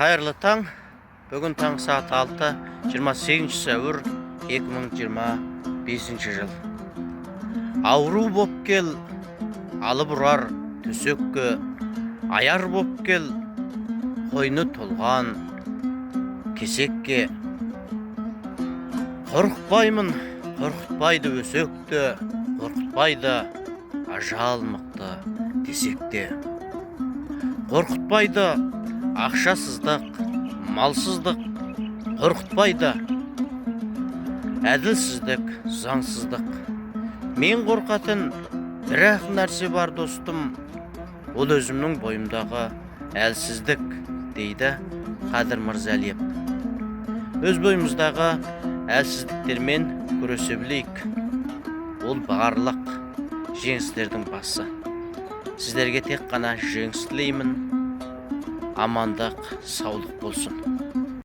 Қайырлы таң. Бүгін таң саат 6, 28 сәуір 2025 жыл. Ауру боп кел, алып ұрар төсекке, аяр боп кел, қойны толған кесекке. Қорқытпаймын, қорқытпайды өсекті, қорқытпайды ажал мықты десекте. Қорқытпайды ақшасыздық, малсыздық, қорқытпайды әділсіздік, заңсыздық. Мен қорқатын бір-ақ нәрсе бар достым, ол өзімнің бойымдағы әлсіздік, дейді Қадыр Мырзалиев. Өз бойымыздағы әлсіздіктермен күресе білейік. Ол барлық жеңістердің басы. Сіздерге тек қана жеңіс тілеймін. Амандық, саулық болсын.